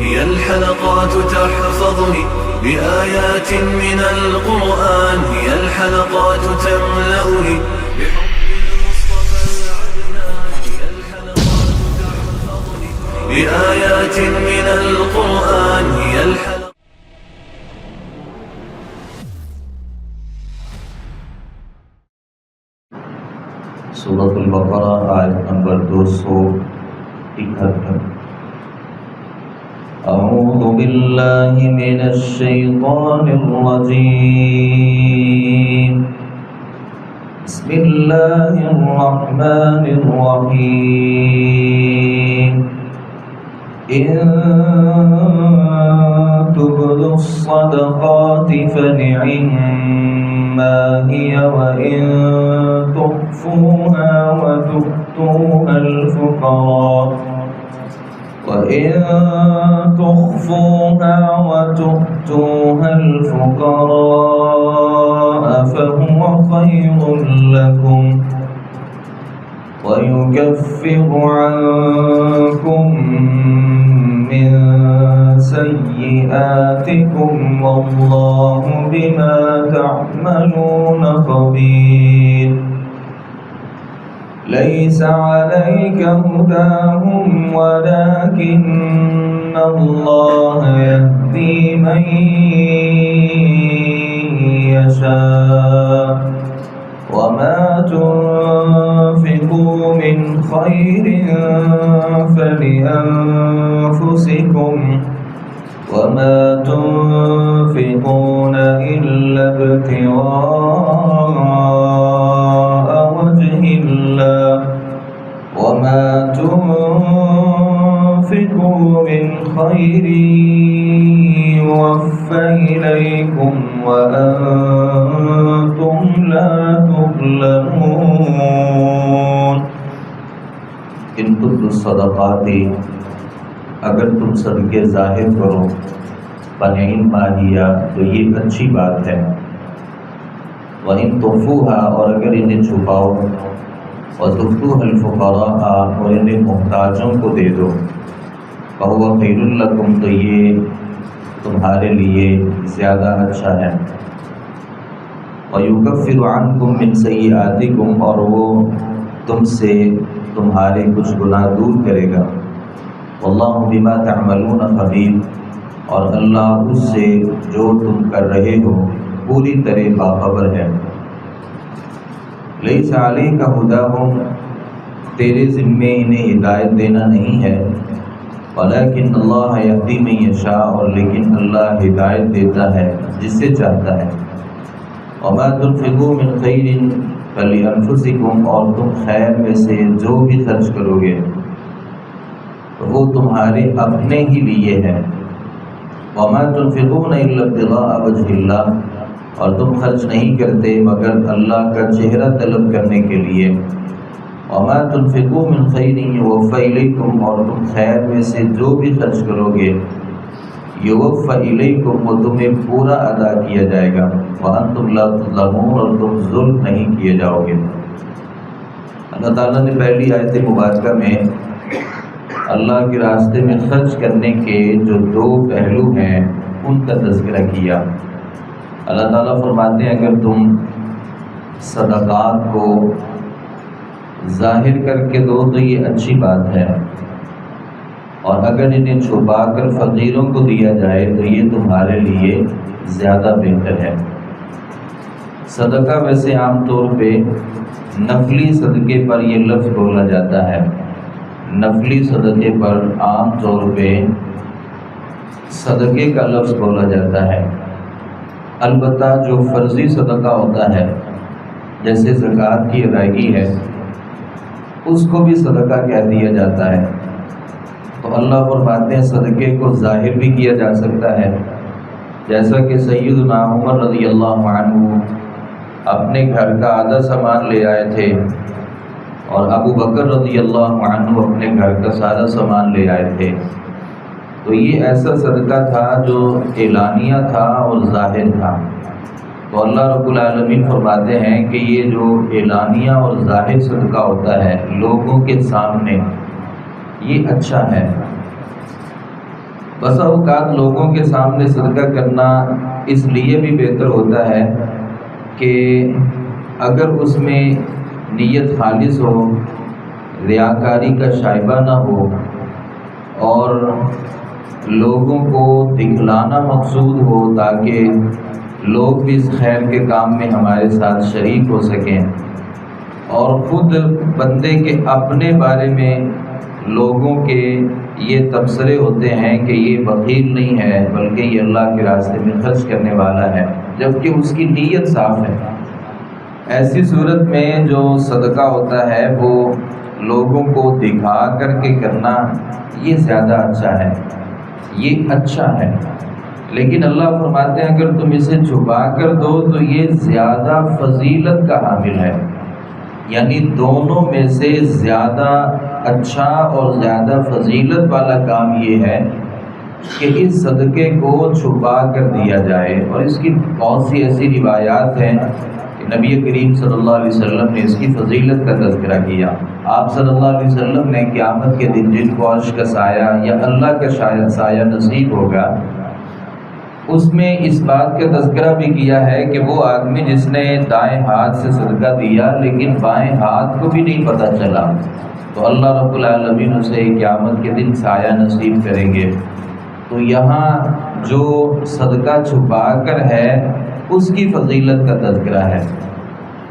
هي الحلقات تحفظني بآيات من القرآن، هي الحلقات تملأني بحب المصطفى العدنان، هي الحلقات تحفظني بآيات من القرآن، هي الحلقات. سورۃ البقرہ آیت نمبر 271. اعوذ باللہ من الشیطان الرجیم. بسم اللہ الرحمن الرحیم. ان تبدوا الصدقات فنعما هي وإن تخفوها وتؤتوها الفقراء فهو خير لكم ويكفر عنكم من سيئاتكم والله بما تعملون خبير. ليس عليك هداهم ولكن الله يهدي من يشاء وما تنفقوا من خير فلأنفسكم وما تنفقون إلا ابتغاء وجه الله وما تنفقوا من خير يوفى إليكم وأنتم لا تظلمون. ان تبدوا الصدقات، اگر تم صدقے ظاہر کرو، فنعما ہی، تو یہ اچھی بات ہے. وَإِن تُخْفُوهَا، اور اگر انہیں چھپاؤ، وَتُؤْتُوهَا الْفُقَرَاءَ، اور انہیں محتاجوں کو دے دو، فَهُوَ خَيْرٌ لَكُمْ، تو یہ تمہارے لیے زیادہ اچھا ہے. وَيُكَفِّرُ عَنْكُمْ مِنْ سَيِّئَاتِكُمْ، اور وہ تم سے تمہارے کچھ گناہ دور کرے گا. وَاللَّهُ بِمَا تَعْمَلُونَ خَبِيرٌ، اور اللہ اس سے جو تم کر رہے ہو پوری طرح باخبر ہے. لَيْسَ عَلَيْكَ هُدَاهُمْ، تیرے ذمے انہیں ہدایت دینا نہیں ہے. وَلَكِنَّ اللَّهَ يَهْدِي مَن يَشَاءُ، اور لیکن اللہ ہدایت دیتا ہے جس سے چاہتا ہے. وَمَا تُنْفِقُوا مِنْ خَيْرٍ فَلِأَنفُسِكُمْ، اور تم خیر میں سے جو بھی خرچ کرو گے وہ تمہارے اپنے ہی لیے ہے. وَمَا تُنْفِقُونَ إِلَّا ابْتِغَاءَ وَجْهِ اللَّهِ، اور تم خرچ نہیں کرتے مگر اللہ کا چہرہ طلب کرنے کے لیے. وَمَا تُنْفِقُوا مِنْ خَيْرٍ يُوَفَّى إِلَيْكُمْ، اور تم خیر میں سے جو بھی خرچ کرو گے يُوَفَّى إِلَيْكُمْ، وہ تمہیں پورا ادا کیا جائے گا. وَأَنْتُمْ لَا تُظْلَمُونَ، اور تم ظلم نہیں کیے جاؤ گے. اللہ تعالیٰ نے پہلی آیت مبارکہ میں اللہ کے راستے میں خرچ کرنے کے جو دو پہلو ہیں ان کا تذکرہ کیا. اللہ تعالیٰ فرماتے ہیں اگر تم صدقات کو ظاہر کر کے دو تو یہ اچھی بات ہے، اور اگر انہیں چھپا کر فقیروں کو دیا جائے تو یہ تمہارے لیے زیادہ بہتر ہے. صدقہ ویسے عام طور پہ نفلی صدقے پر یہ لفظ بولا جاتا ہے. نفلی صدقے پر عام طور پہ صدقے کا لفظ بولا جاتا ہے. البتہ جو فرضی صدقہ ہوتا ہے جیسے زکوٰۃ کی ادائیگی ہے اس کو بھی صدقہ کہہ دیا جاتا ہے. تو اللہ فرماتے ہیں صدقے کو ظاہر بھی کیا جا سکتا ہے، جیسا کہ سیدنا عمر رضی اللہ عنہ اپنے گھر کا آدھا سامان لے آئے تھے اور ابو بکر رضی اللہ عنہ اپنے گھر کا سارا سامان لے آئے تھے. تو یہ ایسا صدقہ تھا جو اعلانیہ تھا اور ظاہر تھا. تو اللہ رب العالمین فرماتے ہیں کہ یہ جو اعلانیہ اور ظاہر صدقہ ہوتا ہے لوگوں کے سامنے، یہ اچھا ہے. تو بسا اوقات لوگوں کے سامنے صدقہ کرنا اس لیے بھی بہتر ہوتا ہے کہ اگر اس میں نیت خالص ہو، ریاکاری کا شائبہ نہ ہو اور لوگوں کو دکھلانا مقصود ہو تاکہ لوگ بھی اس خیر کے کام میں ہمارے ساتھ شریک ہو سکیں، اور خود بندے کے اپنے بارے میں لوگوں کے یہ تبصرے ہوتے ہیں کہ یہ بخیل نہیں ہے بلکہ یہ اللہ کے راستے میں خرچ کرنے والا ہے، جبکہ اس کی نیت صاف ہے۔ ایسی صورت میں جو صدقہ ہوتا ہے وہ لوگوں کو دکھا کر کے کرنا یہ زیادہ اچھا ہے، یہ اچھا ہے، لیکن اللہ فرماتے ہیں اگر تم اسے چھپا کر دو تو یہ زیادہ فضیلت کا حامل ہے، یعنی دونوں میں سے زیادہ اچھا اور زیادہ فضیلت والا کام یہ ہے کہ اس صدقے کو چھپا کر دیا جائے۔ اور اس کی بہت سی ایسی روایات ہیں کہ نبی کریم صلی اللہ علیہ وسلم نے اس کی فضیلت کا تذکرہ کیا۔ آپ صلی اللہ علیہ وسلم نے قیامت کے دن جن کو عرش کا سایہ یا اللہ کا سایہ نصیب ہوگا، اس میں اس بات کا تذکرہ بھی کیا ہے کہ وہ آدمی جس نے دائیں ہاتھ سے صدقہ دیا لیکن بائیں ہاتھ کو بھی نہیں پتہ چلا، تو اللہ رب العالمین اسے قیامت کے دن سایہ نصیب کریں گے۔ تو یہاں جو صدقہ چھپا کر ہے اس کی فضیلت کا تذکرہ ہے۔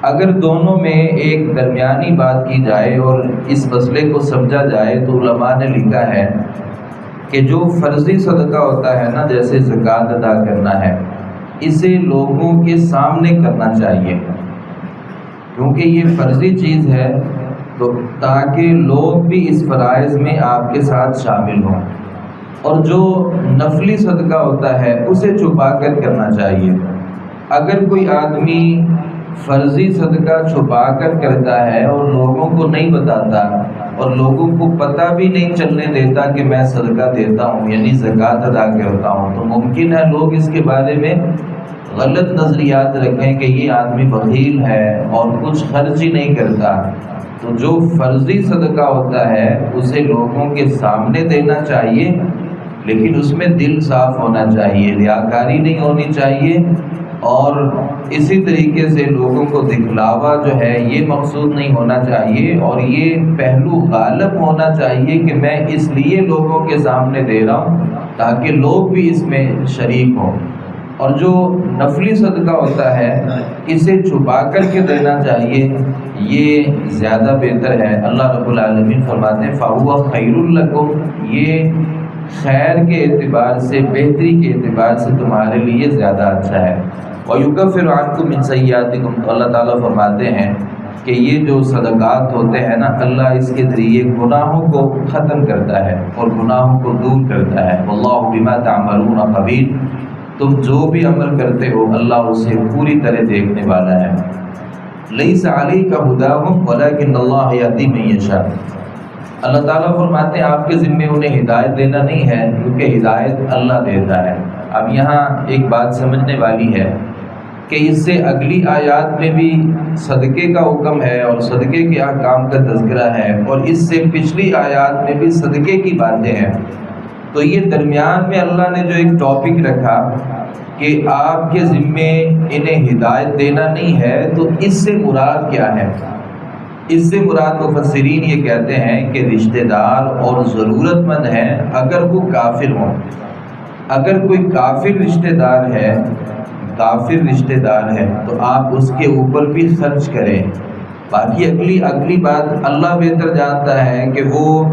اگر دونوں میں ایک درمیانی بات کی جائے اور اس مسئلے کو سمجھا جائے تو علماء نے لکھا ہے کہ جو فرضی صدقہ ہوتا ہے نا، جیسے زکوٰۃ ادا کرنا ہے، اسے لوگوں کے سامنے کرنا چاہیے، کیونکہ یہ فرضی چیز ہے، تو تاکہ لوگ بھی اس فرائض میں آپ کے ساتھ شامل ہوں۔ اور جو نفلی صدقہ ہوتا ہے اسے چھپا کر کرنا چاہیے۔ اگر کوئی آدمی فرضی صدقہ چھپا کر کرتا ہے اور لوگوں کو نہیں بتاتا اور لوگوں کو پتہ بھی نہیں چلنے دیتا کہ میں صدقہ دیتا ہوں، یعنی زکوٰۃ ادا کرتا ہوں، تو ممکن ہے لوگ اس کے بارے میں غلط نظریات رکھیں کہ یہ آدمی بخیل ہے اور کچھ خرچ ہی نہیں کرتا۔ تو جو فرضی صدقہ ہوتا ہے اسے لوگوں کے سامنے دینا چاہیے، لیکن اس میں دل صاف ہونا چاہیے، ریاکاری نہیں ہونی چاہیے، اور اسی طریقے سے لوگوں کو دکھلاوا جو ہے یہ مقصود نہیں ہونا چاہیے، اور یہ پہلو غالب ہونا چاہیے کہ میں اس لیے لوگوں کے سامنے دے رہا ہوں تاکہ لوگ بھی اس میں شریک ہوں۔ اور جو نفلی صدقہ ہوتا ہے اسے چھپا کر کے دینا چاہیے، یہ زیادہ بہتر ہے۔ اللہ رب العالمین فرماتے ہیں فَهُوَ خَيْرٌ لَكُمْ، یہ خیر کے اعتبار سے، بہتری کے اعتبار سے تمہارے لیے زیادہ اچھا ہے۔ وَيُكَفِّرُ عَنْكُم مِّن سَيِّئَاتِكُمْ، تو اللہ تعالیٰ فرماتے ہیں کہ یہ جو صدقات ہوتے ہیں نا، اللہ اس کے ذریعے گناہوں کو ختم کرتا ہے اور گناہوں کو دور کرتا ہے۔ وَاللَّهُ بِمَا تَعْمَلُونَ خَبِيرٌ، تم جو بھی عمل کرتے ہو اللہ اسے پوری طرح دیکھنے والا ہے۔ لَيْسَ عَلَيْكَ هُدَاهُمْ وَلَكِنَّ اللَّهَ يَهْدِي مَن يَشَاءُ، اللہ تعالیٰ فرماتے ہیں آپ کے ذمے انہیں ہدایت دینا نہیں ہے، کیونکہ ہدایت اللہ دیتا ہے۔ اب یہاں ایک بات سمجھنے والی ہے کہ اس سے اگلی آیات میں بھی صدقے کا حکم ہے اور صدقے کے احکام کا تذکرہ ہے، اور اس سے پچھلی آیات میں بھی صدقے کی باتیں ہیں۔ تو یہ درمیان میں اللہ نے جو ایک ٹاپک رکھا کہ آپ کے ذمے انہیں ہدایت دینا نہیں ہے، تو اس سے مراد کیا ہے؟ اس سے مراد مفسرین یہ کہتے ہیں کہ رشتہ دار اور ضرورت مند ہیں اگر وہ کافر ہوں۔ اگر کوئی کافر رشتہ دار ہے تو آپ اس کے اوپر بھی خرچ کریں۔ باقی اگلی بات اللہ بہتر جانتا ہے کہ وہ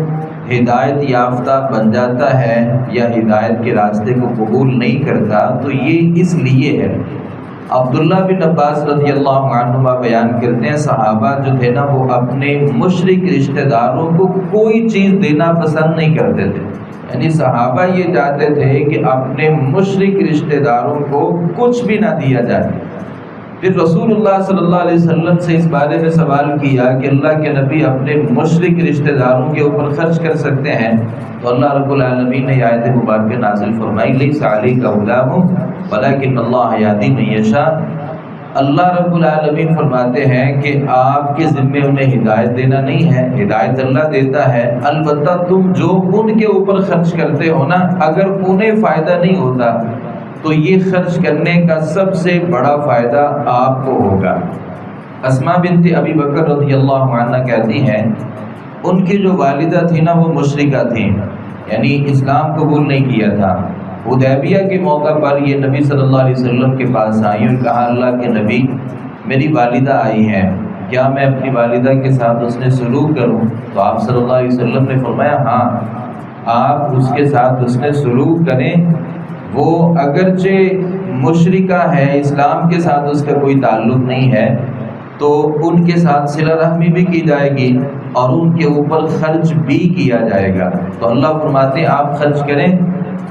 ہدایت یافتہ بن جاتا ہے یا ہدایت کے راستے کو قبول نہیں کرتا، تو یہ اس لیے ہے۔ عبداللہ بن عباس رضی اللہ عنہما بیان کرتے ہیں صحابہ جو تھے نا، وہ اپنے مشرک رشتہ داروں کو کوئی چیز دینا پسند نہیں کرتے تھے، یعنی صحابہ یہ چاہتے تھے کہ اپنے مشرک رشتہ داروں کو کچھ بھی نہ دیا جائے۔ پھر رسول اللہ صلی اللہ علیہ وسلم سے اس بارے میں سوال کیا کہ اللہ کے نبی اپنے مشرک رشتہ داروں کے اوپر خرچ کر سکتے ہیں؟ تو اللہ رب العالمین نے آیت مبارکہ نازل فرمائی لیس علیک ہداہم ولکن اللہ یہدی من یشاء، اللہ رب العالمین فرماتے ہیں کہ آپ کے ذمے انہیں ہدایت دینا نہیں ہے، ہدایت اللہ دیتا ہے، البتہ تم جو ان کے اوپر خرچ کرتے ہو نا، اگر انہیں فائدہ نہیں ہوتا تو یہ خرچ کرنے کا سب سے بڑا فائدہ آپ کو ہوگا۔ اسماء بنت ابی بکر رضی اللہ عنہ کہتی ہیں ان کی جو والدہ تھی نا وہ مشرکہ تھیں، یعنی اسلام قبول نہیں کیا تھا۔ حدیبیہ کے موقع پر یہ نبی صلی اللہ علیہ وسلم کے پاس آئی اور کہا اللہ کے نبی میری والدہ آئی ہیں، کیا میں اپنی والدہ کے ساتھ اس نے سلوک کروں؟ تو آپ صلی اللہ علیہ وسلم نے فرمایا ہاں، آپ اس کے ساتھ اس نے سلوک کریں، وہ اگرچہ مشرکہ ہے، اسلام کے ساتھ اس کا کوئی تعلق نہیں ہے، تو ان کے ساتھ صلہ رحمی بھی کی جائے گی اور ان کے اوپر خرچ بھی کیا جائے گا۔ تو اللہ فرماتے ہیں آپ خرچ کریں،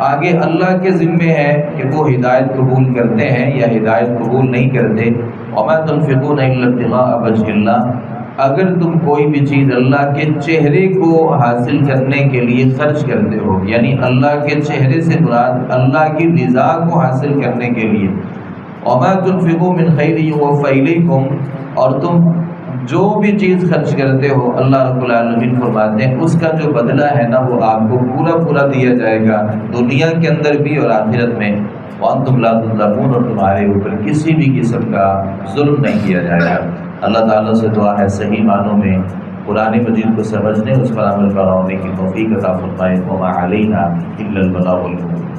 آگے اللہ کے ذمے ہے کہ وہ ہدایت قبول کرتے ہیں یا ہدایت قبول نہیں کرتے۔ وَمَا تُنْفِقُونَ إِلَّا ابْتِغَاءَ وَجْهِ اللَّهِ، اگر تم کوئی بھی چیز اللہ کے چہرے کو حاصل کرنے کے لیے خرچ کرتے ہو، یعنی اللہ کے چہرے سے مراد اللہ کی رضا کو حاصل کرنے کے لیے، وَمَا تُنْفِقُوا مِنْ خَيْرٍ يُوَفَّ إِلَيْكُمْ، اور تم جو بھی چیز خرچ کرتے ہو اللہ رب العالمین فرماتے ہیں اس کا جو بدلہ ہے نا وہ آپ کو پورا پورا دیا جائے گا، دنیا کے اندر بھی اور آخرت میں۔ وَأَنْتُمْ لَا تُظْلَمُونَ، اور تمہارے اوپر کسی بھی قسم کا ظلم نہیں کیا جائے گا۔ اللہ تعالیٰ سے دعا ہے صحیح معنوں میں قرآن مجید کو سمجھنے، اس پر عمل کرنے کی توفیق عطا فرمائے۔ وَمَا عَلَيْنَا إِلَّا الْبَلَاغُ الْمُبِينُ۔